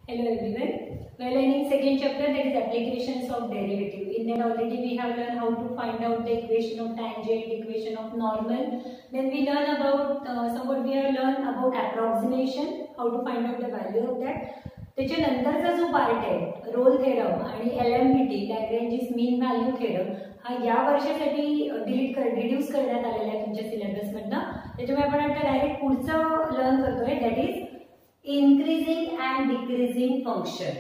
Hello everyone. We are learning second chapter, that is applications of derivative. In that already we have learned how to find out the equation of tangent, equation of normal. Then we learn about somewhat we have learned about approximation, how to find out the value of that. त्याच्यानंतरचा जो part आहे role theorem आणि LMPT लॅग्रेंजिस मीन value theorem हा या वर्षासाठी reduce करण्यात आलेला आहे तुमच्या सिलेबस मधनं. त्याच्यामुळे आपण आता डायरेक्ट पुढचं लर्न करतोय, that is increasing and decreasing function.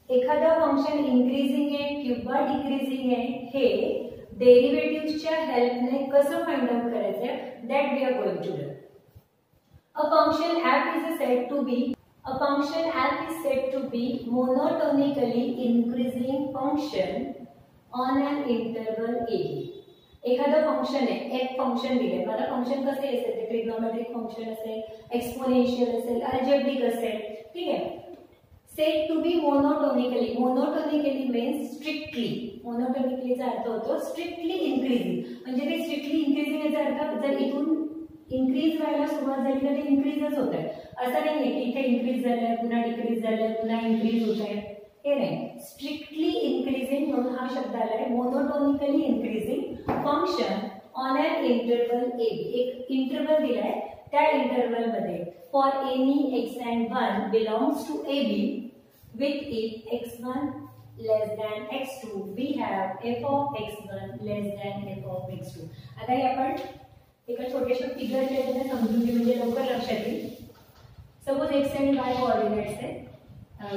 एखादा फंक्शन इन्क्रीजिंग आहे किंवा डिक्रीजिंग आहे हे डेरिव्हेटिव्हच्या हेल्पने कसं फाइंड आउट करायचं that we are going to learn. A function f is said to be monotonically increasing function on an interval a. एखादं फंक्शन आहे, एक फंक्शन दिले, मला फंक्शन कसे असेल ते ट्रिग्नोमेट्रिक फंक्शन असेल, एक्सपोनेन्शियल असेल, अल्जेब्रिक असेल, ठीक आहे. Said to be monotonically. Monotonically means strictly. मोनोटोनिकलीचा अर्थ होतो स्ट्रिक्टली इन्क्रीजिंग. म्हणजे ते स्ट्रिक्टली इन्क्रीजिंग याचा अर्थ जर इथून इन्क्रीज व्हायला सुरुवात झाली तर ते इन्क्रीजच होत आहे. असं नाही की इथे इन्क्रीज झालंय पुन्हा डिक्रीज झालंय पुन्हा इन्क्रीज होत आहे, हे नाही. स्ट्रिक्टली इन्क्रीजिंग म्हणून हा शब्द आलाय. Monotonically increasing function on an interval A. एक इंटरवल दिलाय, त्या इंटरवल मध्ये for any x and 1 belongs to a b with if x1 less than x2 we have f of x1 less than f of x2. आता हे आपण एका छोट्याशा figure केल्याने समजून घेऊ म्हणजे लवकर लक्षात येईल. सपोज x आणि y कोऑर्डिनेट्स आहे,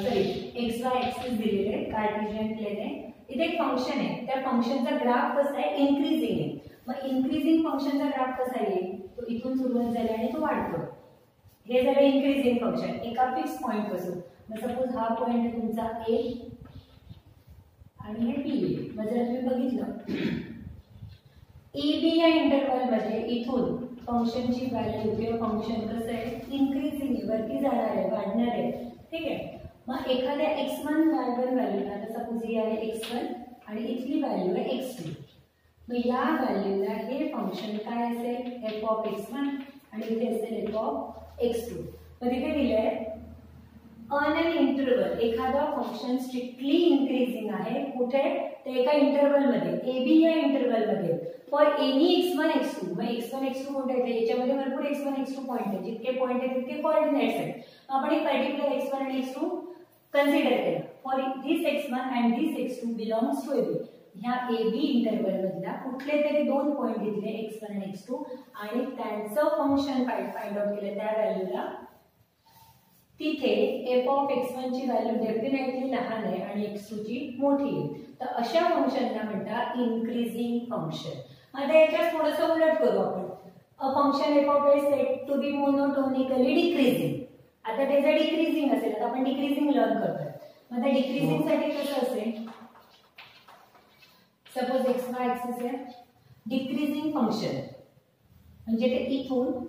सॉरी एक्स वाय एक्सिस दिलेले आहे, कार्टेशियन प्लेन आहे. इथे एक फंक्शन आहे, त्या फंक्शनचा ग्राफ कसा आहे, इन्क्रीजिंग आहे. मग इन्क्रीजिंग फंक्शनचा ग्राफ कसा येईल, तो इथून सुरुवात झाली आणि तो वाढतो. हे झालं इन्क्रीजिंग फंक्शन एका फिक्स पॉइंट पासून. मग सपोज हा पॉइंट आहे तुमचा ए आणि हे बी आहे. मग जर तुम्ही बघितलं ए बी या इंटरवल मध्ये इथून फंक्शनची व्हॅल्यू किंवा फंक्शन कसं आहे, इन्क्रीजिंग आहे, वरती जाणार आहे, वाढणार आहे, ठीक आहे. मग एखाद्या x1 y1 व्हॅल्यूला, आता सपोज ही आहे x1 आणि इथली व्हॅल्यू आहे x2. मग या व्हॅल्यूला हे फंक्शन काय असेल, f ऑफ x1 आणि इथे असेल f ऑफ x2. मग इथे दिलंय ऑन एन इंटरवल. एखादा फंक्शन स्ट्रिक्टली इन्क्रीजिंग आहे, कुठे, ते एका इंटरवल मध्ये, ए बी या इंटरवल मध्ये फॉर एनी x1 x2. मग x1 x2 कोणते आहेत, याच्यामध्ये भरपूर x1 x2 पॉइंट आहेत, जितके पॉइंट आहेत तितके कोऑर्डिनेट्स आहेत. आपण एक पर्टिक्युलर x1 आणि x2 कन्सिडर केला. For this x1 and this x2 belongs to a b. ह्या a b इंटरवल मधला कुठले तरी दोन पॉइंट घेतले x1 आणि x2 आणि त्यांचं फंक्शन फाइंड आउट केलं त्या व्हॅल्यूला. तिथे f ऑफ x1 ची व्हॅल्यू डेफिनेटली लहान आहे आणि x2 ची मोठी आहे, तर अशा फंक्शनला म्हणतात इन्क्रीजिंग फंक्शन. आता याच्यात थोडंसं उलट करू आपण. A function f of x said to be monotonically decreasing. आता त्याचं डिक्रीजिंग असेल, आता आपण डिक्रीजिंग लर्न करतोय. मग त्या डिक्रीजिंग साठी कसं असेल, सपोज एक्स वाय एक्सिस आहे, डिक्रीजिंग फंक्शन म्हणजे ते इथून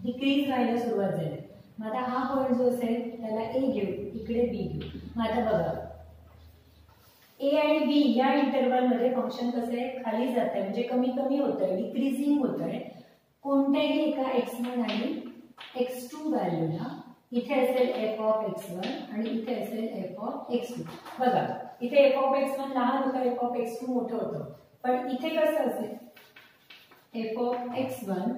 डिक्रीज व्हायला सुरुवात झाली. मग आता हा पॉइंट जो असेल त्याला ए घेऊ, इकडे बी घेऊ. मग आता बघा ए आणि बी या इंटरवल मध्ये फंक्शन कसं आहे, खाली जात आहे, म्हणजे कमी कमी होत आहे, डिक्रीजिंग होत आहे. कोणत्याही एका x1 आणि x2 व्हॅल्यूला इथे असेल f ऑफ x1 आणि इथे असेल f ऑफ x2. बघा इथे f ऑफ x1 लहान होतं, f ऑफ x2 मोठं होतं. पण इथे कसं असेल, f of x1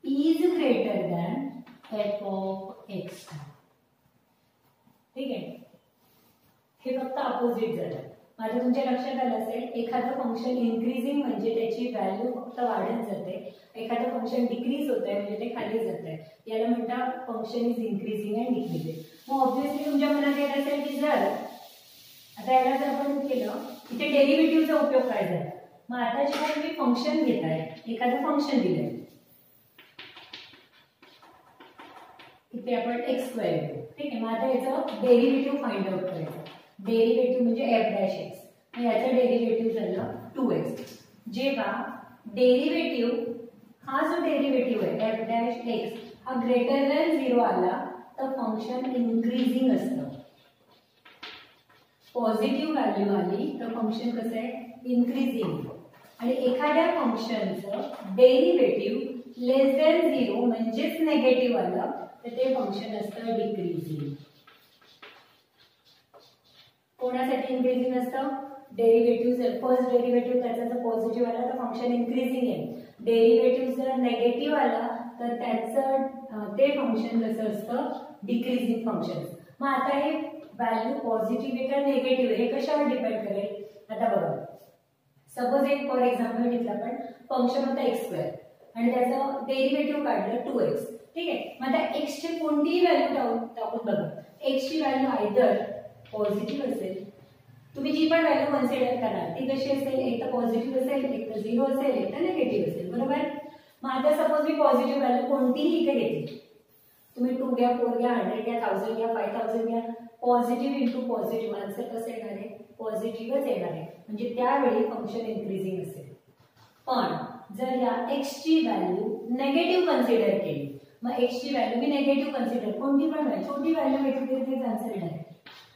is greater than f of x2. ठीक आहे, हे फक्त अपोजिट झालं. माझ्या तुमच्या लक्षात आलं असेल, एखादं फंक्शन इन्क्रीजिंग म्हणजे त्याची व्हॅल्यू फक्त वाढत जाते, एखादं फंक्शन डिक्रीज होत आहे म्हणजे ते खाली जात आहे. याला म्हणतात function is increasing and decreasing. मग ऑब्व्हियसली तुमच्या मनात येत असेल की जर आता याला जर आपण केलं, इथे डेरिव्हेटिव्हचा उपयोग काय झाला. मग आता जेव्हा तुम्ही फंक्शन घेताय, एखादं फंक्शन दिलंय, इथे आपण x2 घेऊ, ठीक आहे. मग आता याचं डेरिव्हेटिव्ह फाइंड आउट करायचं. डेरिव्हेटिव्ह म्हणजे f डॅश x. याचं डेरिव्हेटिव्ह झालं 2x. जेव्हा डेरिव्हेटिव्ह हा जो डेरिव्हेटिव्ह आहे f डॅश x हा ग्रेटर दॅन 0 आला तर फंक्शन इन्क्रीजिंग असतं. पॉझिटिव्ह व्हॅल्यू आली तर फंक्शन कसं आहे, इन्क्रीजिंग. आणि एखाद्या फंक्शनचं डेरिव्हेटिव्ह लेस दॅन 0 म्हणजेच नेगेटिव्ह आलं तर ते फंक्शन असतं डिक्रीजिंग. कोणासाठी इन्क्रीजिंग असतं? डेरिव्हेटिव्ह फर्स्ट डेरिव्हेटिव्ह त्याचा जर पॉझिटिव्ह आला तर फंक्शन इन्क्रीजिंग आहे. डेरिव्हेटिव्ह जर नेगेटिव्ह आला तर त्याचं ते फंक्शन कसं असतं? Decreasing function. मग आता हे व्हॅल्यू पॉझिटिव्ह आहे का निगेटिव्ह आहे हे कशावर डिपेंड करेल? आता बघा, सपोज एक फॉर एक्झाम्पल घेतलं आपण, फंक्शन होतं x² आणि त्याचं डेरिव्हेटिव्ह काढलं 2x. ठीक आहे, मग आता x ची कोणतीही व्हॅल्यू टाकून बघा, x ची व्हॅल्यू आयदर पॉझिटिव्ह असेल, तुम्ही जी पण व्हॅल्यू कन्सिडर कराल ती कशी असेल? एक तर पॉझिटिव्ह असेल, एक तर 0 असेल, एक तर निगेटिव्ह असेल. बरोबर? मग आता सपोज मी पॉझिटिव्ह व्हॅल्यू कोणतीही इथे घेतली, तुम्ही 2 घ्या, 4 घ्या, 100 घ्या, 1000 घ्या, 5000 घ्या, पॉझिटिव्ह इंटू पॉझिटिव्ह आन्सर कसं येणार आहे? पॉझिटिव्हच येणार आहे. म्हणजे त्यावेळी फंक्शन इन्क्रीजिंग असेल. पण जर या x ची व्हॅल्यू नेगेटिव्ह कन्सिडर केली, मग x ची व्हॅल्यू मी नेगेटिव्ह कन्सिडर, कोणती पण व्हॅल्यू छोटी व्हॅल्यू घेतली तरी तेच आन्सर येणार आहे.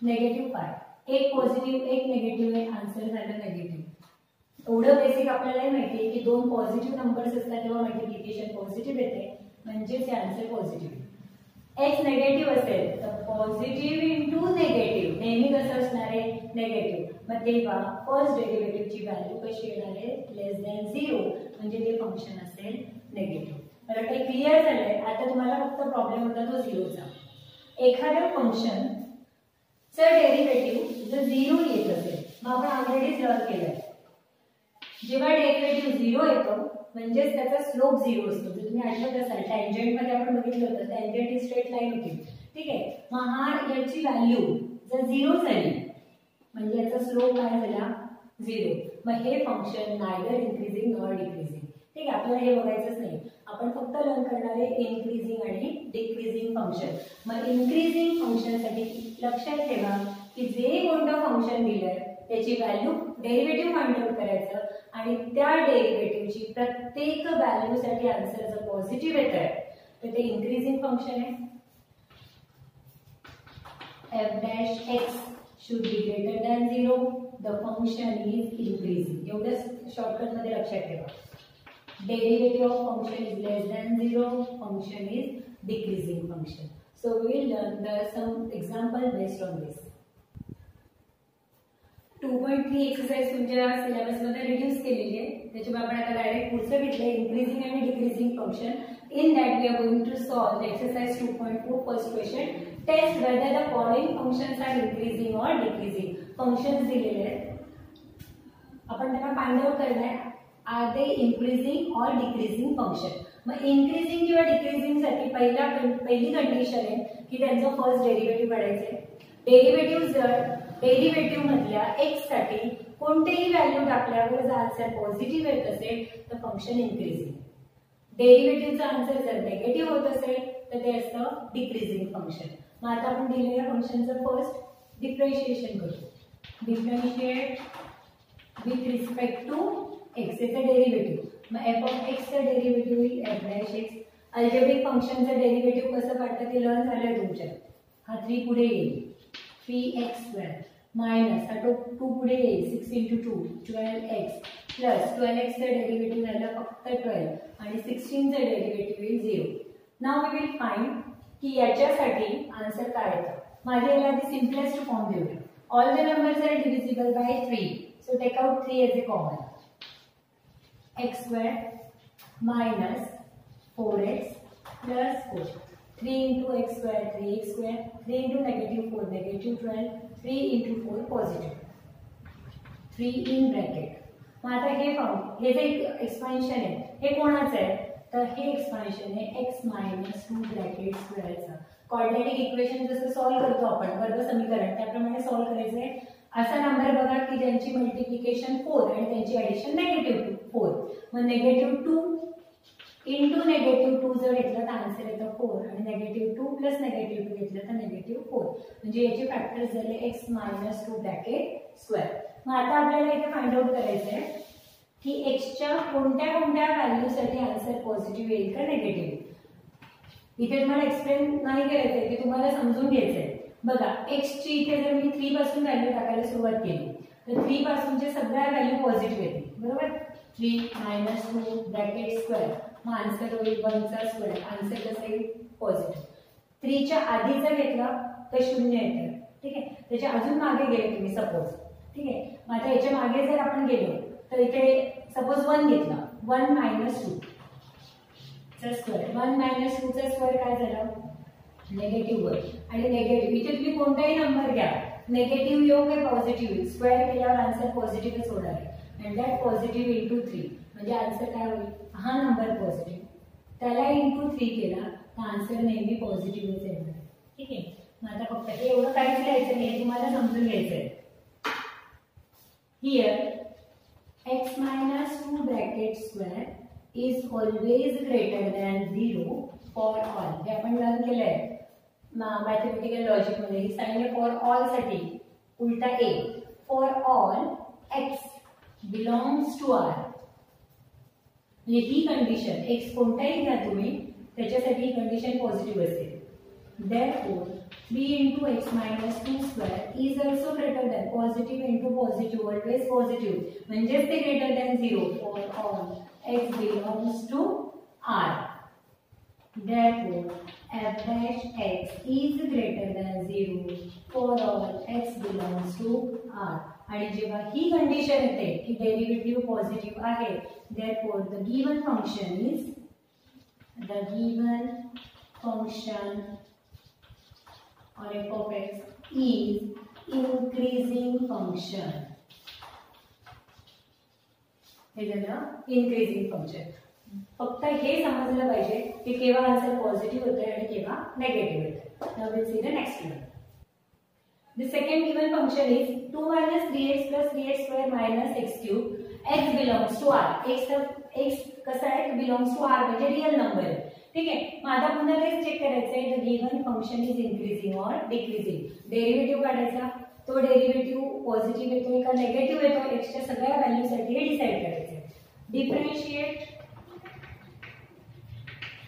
नेगेटिव्ह काय? एक पॉझिटिव्ह एक निगेटिव्ह आहे, आन्सर झालं निगेटिव्ह. एवढं बेसिक आपल्याला माहिती आहे की दोन पॉझिटिव्ह नंबर्स असतात तेव्हा मल्टिप्लिकेशन पॉझिटिव्ह येते, म्हणजेच हे आन्सर पॉझिटिव्ह. x नेगेटिव्ह असेल तर पॉझिटिव्ह इंटू नेगेटिव्ह नेहमी कसं असणार आहे? निगेटिव्ह. मग तेव्हा फर्स्ट डेरिव्हेटिव्हची व्हॅल्यू कशी येणार आहे? लेस दॅन 0, म्हणजे ते फंक्शन असेल निगेटिव्ह. तर ते क्लिअर झालंय. आता तुम्हाला फक्त प्रॉब्लेम होता तो 0चा. एखाद्या फंक्शन चा डेरिव्हेटिव्ह जर 0 येत असेल, मग आपण ऑलरेडी लर्न केलंय, जेव्हा डेरिव्हेटिव्ह 0 येतो म्हणजेच त्याचा स्लोप 0 असतो. जर तुम्ही आठवत असाल टँजंट मध्ये आपण बघितलं होतं, टँजंट ही स्ट्रेट लाईन होती. ठीक आहे, मग याची व्हॅल्यू जर 0 झाली म्हणजे याचा स्लोप काय झाला? 0. मग हे function neither increasing nor decreasing. ठीक आहे, आपल्याला हे बघायचंच नाही, आपण फक्त लर्न करणार आहे इन्क्रीजिंग आणि डिक्रीजिंग फंक्शन. मग इन्क्रीजिंग फंक्शन साठी लक्षात ठेवा की जे कोणतं फंक्शन दिलंय त्याची व्हॅल्यू डेरिव्हेटिव्ह फाइंड आउट करायचं आणि त्या डेरिव्हेटिव्हची प्रत्येक व्हॅल्यूसाठी आन्सर जर पॉझिटिव्ह येत आहे तर ते इन्क्रीजिंग फंक्शन आहे. f' x should be greater than 0, the function is increasing. एवढंच शॉर्टकट मध्ये लक्षात ठेवा. Derivative of function is less than 0, function is decreasing function. So we will learn some example based on this. 2.3 exercise तुमच्या syllabus मध्ये reduce केलेली आहे, त्याच्यामुळे आपण आता डायरेक्ट पुढचं घेतलंय इन्क्रीजिंग आणि decreasing function. In that we are going to solve the exercise 2.4 first question. Test whether the following functions are increasing or decreasing. Functions दिलेले आहेत, आपण त्यांना फाइंड आउट करणार आहे. Are they increasing or decreasing function? मग increasing किंवा decreasing साठी पहिली कंडिशन आहे की त्यांचं फर्स्ट डेरिव्हेटिव्ह काढायचं आहे. डेरिव्हेटिव्ह जर डेरिव्हेटिव्ह मधल्या x साठी कोणतेही व्हॅल्यू टाकल्यावर जर आन्सर पॉझिटिव्ह येत असेल तर फंक्शन इन्क्रीजिंग. डेरिव्हेटिव्हचा आन्सर जर नेगेटिव्ह होत असेल तर ते असतं डिक्रीजिंग फंक्शन. मग आता आपण दिलेल्या फंक्शनचं फर्स्ट डिफरन्शिएशन करू. Differentiate with respect to x चे डेरिव्हेटिव्ह. मग f ऑफ x चं डेरिव्हेटिव्ह होईल f'(x). अल्जेब्रिक फंक्शनचं डेरिव्हेटिव्ह कसं काढतं ते लर्न झालंय तुमच्या. हा 3 पुढे येईल 3x² मायनस हा 2 पुढे येईल 6 × 2 12x प्लस 12x चं डेरिव्हेटिव्ह झालं फक्त 12 आणि 16 चं डेरिव्हेटिव्ह येईल 0. नाउ वी विल फाइंड की याच्यासाठी आन्सर काय येतं. माझे याला आधी सिम्पलेस्ट फॉर्म देऊया. All the numbers are divisible by 3, so take out 3 as a common. x² minus 4x plus 4. 3 into x² 3x², 3 into -4 -12, 3 into 4 positive. 3 in bracket. मग आता हे पाहू, हे जे एक्सपान्शन आहे हे कोणाचं आहे तर हे एक्सपान्शन आहे x - 2 ब्रॅकेट स्क्वेअरचं. क्वाड्रॅटिक इक्वेशन जसं सॉल्व्ह करतो आपण वर्ग समीकरण त्याप्रमाणे सॉल्व्ह करायचं आहे. असा नंबर बघा की ज्यांची मल्टिप्लिकेशन 4 आणि त्यांची ऍडिशन -4. मग -2 इंटू -2 जर घेतलं तर आन्सर येतं 4 आणि -2 प्लस -2 घेतलं तर -4. म्हणजे याचे फॅक्टर्स झाले x - 2 ब्रॅकेट स्क्वेअर. मग आता आपल्याला इथे फाइंड आउट करायचं आहे की x च्या कोणत्या व्हॅल्यूसाठी आन्सर पॉझिटिव्ह येईल का निगेटिव्ह. इथे तुम्हाला एक्सप्लेन नाही करायचंय, ते तुम्हाला समजून घ्यायचंय. बघा x ची इथे जर मी 3 पासून व्हॅल्यू टाकायला सुरुवात केली तर 3 पासूनच्या सगळ्या व्हॅल्यू पॉझिटिव्ह येतील. बरोबर. 3 - 2 ब्रॅकेट स्क्वेअर मग आन्सर होईल 1 चा स्क्वेअर. आन्सर कसं येईल पॉझिटिव्ह. 3 च्या आधीचा घेतला तर 0 येतं. ठीक ठीक आहे. त्याच्या अजून मागे गेले तुम्ही सपोज, ठीक आहे. मग आता याच्या मागे जर आपण गेलो तर इथे सपोज 1 घेतला, 1 - 2 चा स्क्वेअर, 1 - 2 चा स्क्वेअर काय झालं, -1. आणि निगेटिव्ह इथे तुम्ही कोणताही नंबर घ्या, निगेटिव्ह येऊ की पॉझिटिव्ह येऊ, स्क्वेअर केल्यावर आन्सर पॉझिटिव्हच होणार आहे. आणि दॅट पॉझिटिव्ह इंटू 3 म्हणजे आन्सर काय होईल, हा नंबर पॉझिटिव्ह, त्याला इंटू 3 केला तर आन्सर नेहमी पॉझिटिव्हच येणार आहे. ठीक आहे. मग आता फक्त हे एवढं काहीच लिहायचं नाही, तुम्हाला समजून घ्यायचं आहे. Here x - 2 bracket square is always greater than 0 for all. हे आपण लर्न केलंय मॅथमॅटिकल लॉजिक मध्ये. हे सांगितलं फॉर ऑल साठी उलटा a, for all x belongs to r. म्हणजे ही कंडिशन x कोणताही घ्या तुम्ही त्याच्यासाठी ही कंडिशन पॉझिटिव्ह असेल. Therefore 3 × x - 2 square is also greater than, positive into positive always positive, म्हणजेच ते greater than 0 for all x belongs to r. Therefore f dash x is greater than 0 for all x belongs to r. आणि जेव्हा ही condition येते की derivative positive आहे, therefore the given function is or f of x is increasing function. हे झालं increasing function. फक्त हे समजलं पाहिजे की केव्हा आन्सर पॉझिटिव्ह होते आणि केव्हा निगेटिव्ह होते. Now we'll see the next one. The second given function is 2 - 3x + 3x square minus x cube. x belongs to r. x कसा आहे, बिलॉंग्स टू r म्हणजे रियल नंबर आहे. ठीक आहे. मग आता पुन्हा तेच चेक करायचंय, the given function is increasing और डिक्रीजिंग. डेरिव्हेटिव्ह काढायचा, तो डेरिव्हेटिव्ह पॉझिटिव्ह येतो का निगेटिव्ह येतो, x च्या सगळ्या व्हॅल्यूसाठी हे डिसाइड करायचं. Differentiate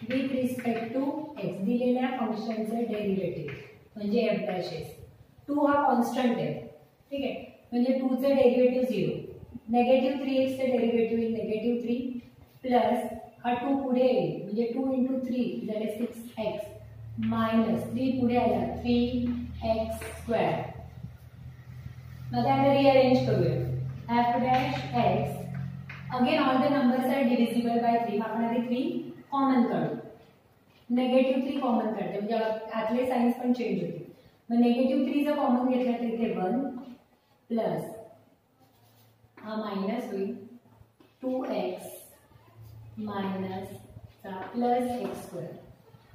with respect to x. दिलेल्या फंक्शनचे डेरिव्हेटिव्ह म्हणजे f dash s. 2 हा कॉन्स्टंट आहे. ठीक आहे. म्हणजे 2 चे डेरिव्हेटिव्ह 0, नेगेटिव्ह 3x चे डेरिव्हेटिव्ह नेगेटिव्ह 3 प्लस हा 2 पुढे येईल म्हणजे 2 × 3 दॅट इज 6x मायनस 3 पुढे आला 3x². आता याला रिअरेंज करूया. f dash x again all the numbers are divisible by 3. आपण आधी 3 कॉमन काढू, नेगेटिव्ह 3 कॉमन काढते म्हणजे आतले साइन्स पण चेंज होते. मग नेगेटिव्ह 3 जर कॉमन घेतला तर इथे 1 प्लस हा मायनस होईल 2x मायनस प्लस x².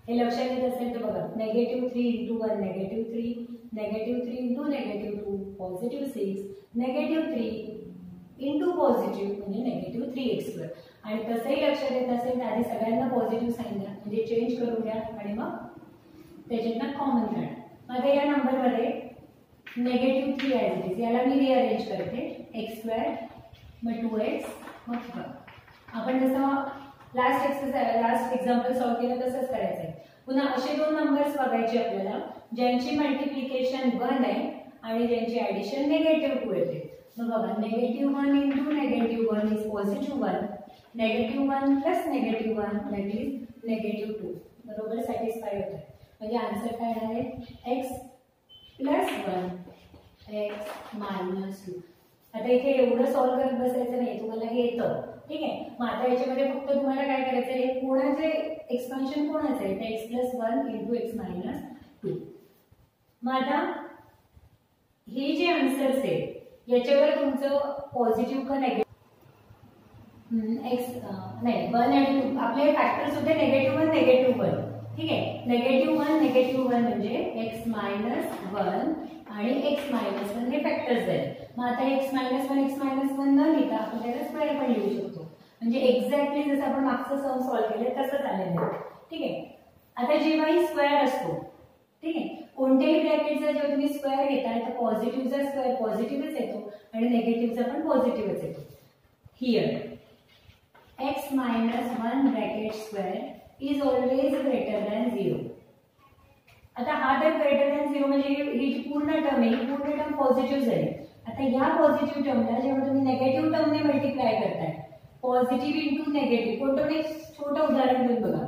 हे लक्षात येत असेल तर बघा, negative 3 × 1 negative 3, negative 3 × negative 2 positive 6, negative 3 × positive म्हणजे नेगेटिव्ह 3x². आणि तसंही लक्षात येत असेल तर आधी सगळ्यांना पॉझिटिव्ह साइन द्या म्हणजे चेंज करून घ्या आणि मग त्याच्यातनं कॉमन काढा. आता या नंबरमध्ये नेगेटिव्ह 3 ॲज इट इज, याला मी रिअरेंज करते, x² मग 2x मग 1. आपण जसं लास्ट एक्झाम्पल सॉल्व्ह केलं तसंच करायचं आहे. पुन्हा असे 2 नंबर्स बघायचे आपल्याला ज्यांची मल्टिप्लिकेशन 1 आहे आणि ज्यांची ॲडिशन निगेटिव्ह 2 येते. मग बघा, negative 1 × negative 1 is positive 1, negative 1 plus negative 1 that is negative 2. बरोबर सॅटिस्फाय होतं. म्हणजे आन्सर काय आहे, x + 1 x - 2. आता इथे एवढं सॉल्व्ह करत बसायचं नाही, तुम्हाला हे येतं. ठीक आहे. मग आता याच्यामध्ये फक्त तुम्हाला काय करायचं आहे, कोणाचे एक्सपान्शन कोणाचं आहे, तर x + 1 × x - 2. मग आता हे जे आन्सर्स आहेत याच्यावर तुमचं पॉझिटिव्ह का नेगेटिव्ह x नाही 1 आणि 2 आपले फॅक्टर्स होते नेगेटिव्ह 1 नेगेटिव्ह 1. ठीक आहे. नेगेटिव्ह 1 नेगेटिव्ह 1 म्हणजे x - 1 आणि x - 1 हे फॅक्टर्स आहेत. मग आता x - 1 x - 1 न लिहिता आपण त्याला स्क्वेअर पण लिहू शकतो. म्हणजे एक्झॅक्टली जसं आपण मागचं सम सॉल्व्ह केलं तसंच आलेलं आहे. ठीक आहे. आता जेव्हाही स्क्वेअर असतो, ठीक आहे, कोणत्याही ब्रॅकेटचा जेव्हा तुम्ही स्क्वेअर घेताय तर पॉझिटिव्हचा स्क्वेअर पॉझिटिव्हच येतो आणि नेगेटिव्हचा पण पॉझिटिव्हच येतो. Here x - 1 bracket square is always greater than 0. आता हा तर ग्रेटर दॅन 0 म्हणजे ही जी पूर्ण टर्म आहे ही पूर्ण टर्म पॉझिटिव्ह झाली. आता या पॉझिटिव्ह टर्मला जेव्हा तुम्ही नेगेटिव्ह टर्मने मल्टिप्लाय करताय, पॉझिटिव्ह इंटू नेगेटिव्ह, कोणतं एक छोटं उदाहरण घेऊन बघा.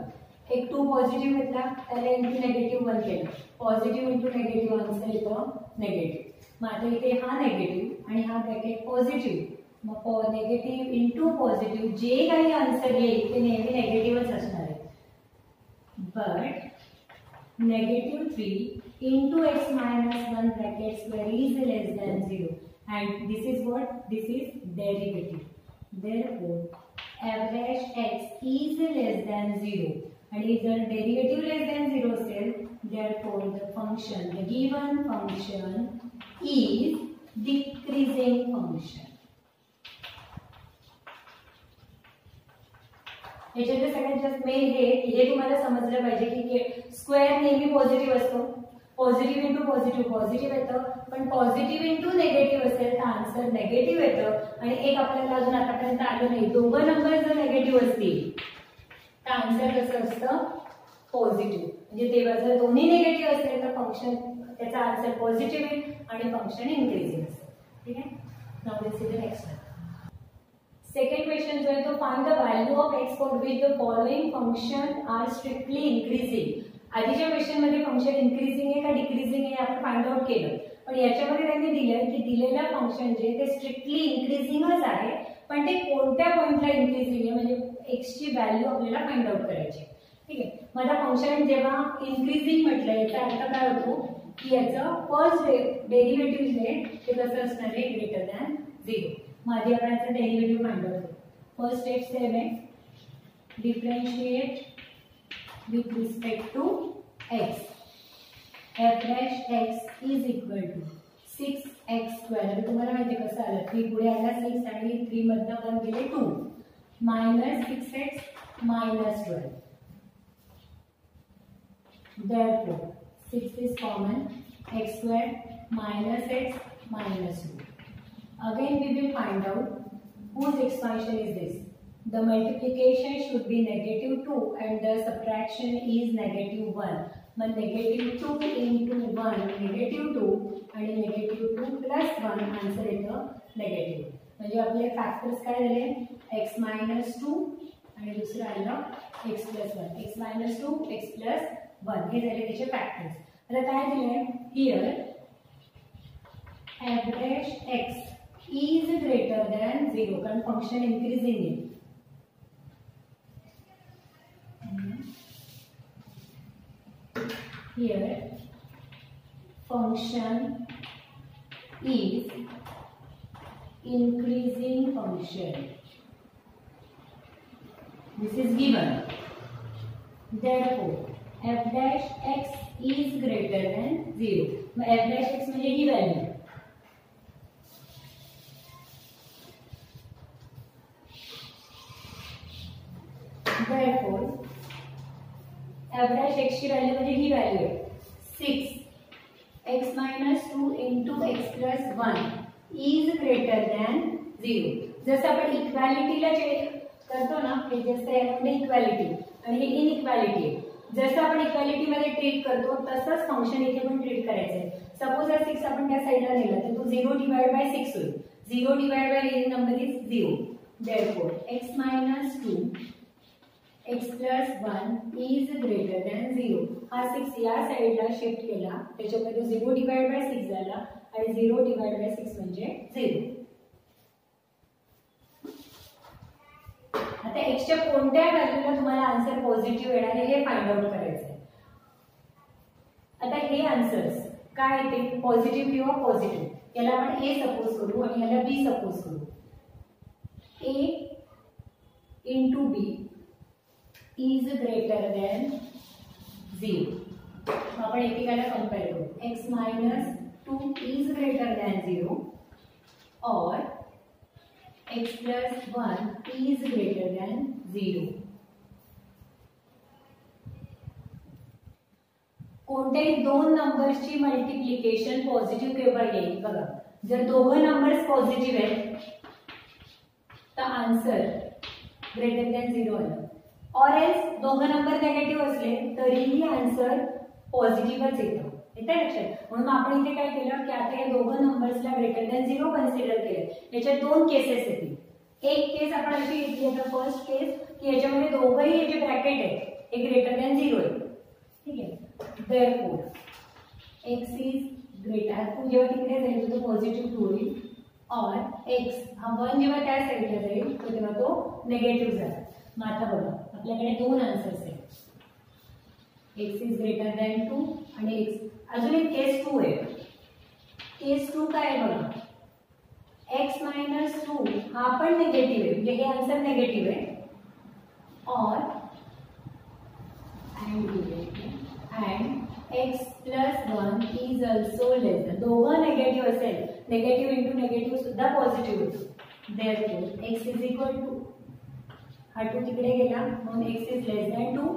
एक 2 पॉझिटिव्ह घेतला त्याला इंटू नेगेटिव्ह 1 केलं, पॉझिटिव्ह इंटू नेगेटिव्ह आन्सर येतो नेगेटिव्ह. मग आता इथे हा नेगेटिव्ह आणि हा ब्रॅकेट पॉझिटिव्ह. मग नेगेटिव्ह इंटू पॉझिटिव्ह जे काही आन्सर येईल ते नेहमी नेगेटिव्हच असणार आहे. But -3 into x minus 1 bracket square is less than 0, and this is what? This is derivative. Therefore f dash x is less than 0, and if the derivative less than 0 असेल, therefore the function, the given function is decreasing function. याच्यातलं सगळ्यात जास्त main हे तुम्हाला समजलं पाहिजे की square नेहमी positive असतो. पॉझिटिव्ह इंटू पॉझिटिव्ह पॉझिटिव्ह येतं, पण पॉझिटिव्ह इंटू नेगेटिव्ह असेल तर आन्सर नेगेटिव्ह येतं. आणि एक आपल्याला अजून आतापर्यंत आलं नाही, दोघं नंबर जर नेगेटिव्ह असतील तर आन्सर कसं असतं? पॉझिटिव्ह. म्हणजे तेव्हा जर दोन्ही नेगेटिव्ह असेल तर फंक्शन त्याचा आन्सर पॉझिटिव्ह येईल आणि फंक्शन इन्क्रीजिंग असेल. ठीक आहे. Now let's see the next one. Second question जो है तो find the value of X for which the following function are strictly increasing. आधीच्या क्वेश्चन मध्ये फंक्शन इन्क्रीजिंग आहे का डिक्रीजिंग आहे आपण फाइंड आउट केलं, पण याच्यामध्ये त्यांनी दिलंय की दिलेलं फंक्शन जे ते स्ट्रिक्टली इन्क्रीजिंगच आहे, पण ते कोणत्या पॉइंटला इन्क्रीजिंग आहे म्हणजे एक्स ची व्हॅल्यू आपल्याला फाइंड आउट करायची. ठीक आहे. माझा फंक्शन जेव्हा इन्क्रीजिंग म्हटलं याचा अर्थ काय होतो की याचं फर्स्ट डेरिव्हेटिव्ह जे ते कसं असणार आहे? Greater than 0. माझी आपण याचं डेरिव्हेटिव्ह फाइंड आउट करू. फर्स्ट स्टेप सेम आहे, differentiate with respect to x. f dash x is equal to 6x square. तुम्हाला माहिती कसं आलं? 3 पुढे आला 6 आणि 3 मधनं 1 गेले 2 minus 6x minus 12. Therefore 6 is common, x square minus x minus 2. Again we will find out whose expansion is this. The multiplication should be -2 and the subtraction is -1. But -2 into 1 -2 आणि -2 plus 1 आन्सर येतं negative. म्हणजे आपले factors काय झाले? x minus 2 आणि दुसरं आलं x plus 1. x minus 2 x plus 1 हे झाले त्याचे फॅक्टर्स. आता काय दिलंय? Here f dash x is greater than 0 कारण फंक्शन इन्क्रीजिंग आहे. Here function is increasing function. This is given. Therefore f dash x is greater than 0. f dash x म्हणजे ही value. Therefore f dash x ची value म्हणजे ही value आहे 6x minus 2 into x plus 1 is greater than 0. जसं आपण इक्वालिटीला check करतो ना, हे जसं यामध्ये इक्वालिटी आणि हे इनइक्वालिटी आहे, जसं आपण इक्वालिटी मध्ये ट्रीट करतो तसंच फंक्शन इथे पण ट्रीट करायचं आहे. सपोज हा 6 आपण त्या साइडला नेला तर तो 0 डिवाइड बाय 6 होईल. 0 divide by real number is 0. Therefore x minus 2 x plus 1 is greater than 0. हा 6 या साइडला शिफ्ट केला त्याच्यामध्ये 0 डिवाइड बाय 6 झाला आणि 0 डिवाइड बाय 6 म्हणजे 0. आता x च्या कोणत्या व्हॅल्यूला तुम्हाला आन्सर पॉझिटिव्ह येणार आहे हे फाइंड आउट करायचं आहे. आता हे आन्सर्स काय येते? पॉझिटिव्ह किंवा पॉझिटिव्ह. याला आपण a सपोज करू आणि याला b सपोज करू. a into b is greater than 0. आपण एकेकाला कंपेअर करू. x minus 2 is greater than 0 or x plus 1 is greater than 0. कोणत्याही दोन नंबर्सची मल्टिप्लिकेशन पॉझिटिव्ह केव्हा येईल? बघा, जर दोघं नंबर्स पॉझिटिव्ह आहेत तर आन्सर ग्रेटर दॅन 0 आलं. और एल्स दोघं नंबर नेगेटिव्ह असले तरीही आन्सर पॉझिटिव्हच येतं. येतं लक्षात? म्हणून आपण इथे काय केलं की आता या दोघं नंबर्सला ग्रेटर दॅन 0 कन्सिडर केलं. याच्यात दोन केसेस येतील. एक केस आपण अशी घेतली आता फर्स्ट केस की याच्यामध्ये दोघंही हे जे ब्रॅकेट आहे हे ग्रेटर दॅन 0 आहे. ठीक आहे. Therefore x is ग्रेटर 2 जेव्हा तिकडे जाईल तो पॉझिटिव्ह 2 होईल और x हा 1 जेव्हा त्या साईडला जाईल तर तेव्हा तो नेगेटिव्ह जाईल. मग आता बघा आपल्याकडे दोन आन्सर्स आहेत, x इज ग्रेटर दॅन 2 आणि x. अजून एक केस 2 आहे. केस 2 काय आहे बघा, x मायनस 2 हा पण निगेटिव्ह आहे, म्हणजे हे आन्सर निगेटिव्ह आहे. और and x plus 1 is also less than. दोघं नेगेटिव्ह असेल, नेगेटिव्ह इंटू नेगेटिव्ह सुद्धा पॉझिटिव्ह होतो. Therefore x is equal to, हा 2 तिकडे गेला म्हणून x is less than 2,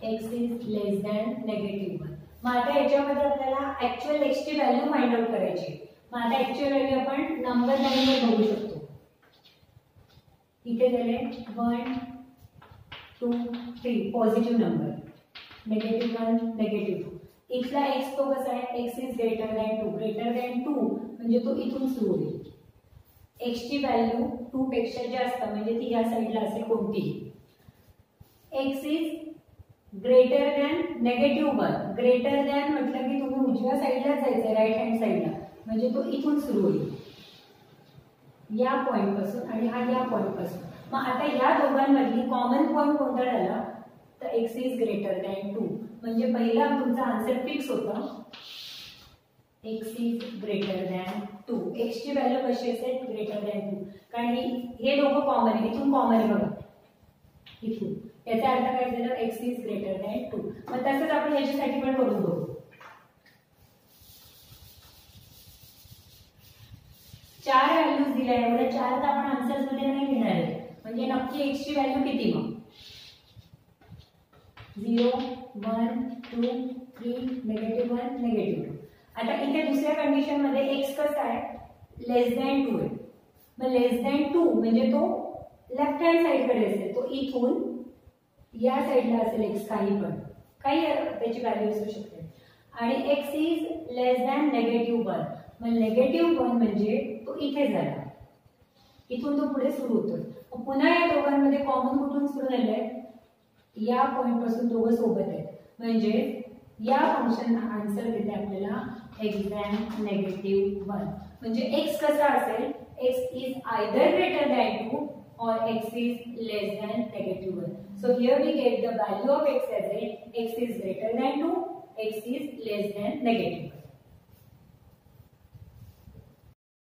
x is less than -1. मग आता याच्यामध्ये आपल्याला ऍक्च्युअल x ची व्हॅल्यू फाइंड आउट करायची. मग आता ऍक्च्युअल व्हॅल्यू आपण नंबर लाईनवर बघू शकतो. इथे झाले 1 2 3 पॉझिटिव्ह नंबर, -1 -2. इथला x तो कसा आहे, x is greater than 2. Greater than 2 म्हणजे तो इथून सुरू होईल. x ची व्हॅल्यू 2 पेक्षा जास्त म्हणजे ती या साईडला असेल कोणतीही. x is greater than -1. Greater than म्हटलं की तुम्ही उजव्या साईडला जायचंय, राईट हँड साईडला, म्हणजे तो इथून सुरू होईल या पॉइंट पासून आणि हा या पॉइंट पासून. मग आता या दोघांमधली कॉमन पॉइंट कोणता झाला तर x इज ग्रेटर दॅन 2. म्हणजे पहिला तुमचा आन्सर फिक्स होता, x is greater than 2. x ची व्हॅल्यू कशी असेल, ग्रेटर दॅन 2, कारण हे दोघं कॉमन आहे, इथून कॉमन आहे बघा, इथून. याचा अर्थ काय झालं, x इज ग्रेटर दॅन 2. मग तसंच आपण याच्यासाठी पण करून बघू. 4 व्हॅल्यूज दिल्या, एवढ्या 4 तर आपण आन्सर्स मध्ये नाही घेणार आहे. म्हणजे नक्की x ची व्हॅल्यू किती मग, 0 1 2 3 -1 -2. आता इथे दुसऱ्या कंडिशन मध्ये x कसा आहे, लेस दॅन 2 आहे. मग लेस दॅन 2 म्हणजे तो लेफ्ट हँड साइड कडे असेल, तो इथून या साइडला असेल x, काही त्याची व्हॅल्यू असू शकते. आणि x इज लेस दॅन -1. मग -1 म्हणजे तो इथे झाला, इथून तो पुढे सुरू होतो. पुन्हा या दोघांमध्ये कॉमन कुठून सुरू झालंय, या पॉइंट पासून दोघं सोबत आहेत. म्हणजे या फंक्शन आन्सर देते आपल्याला x दॅन -1. म्हणजे x कसा असेल, x is either greater than 2 or x is less than -1. So here we get the value of x as x is greater than 2, x is less than -1.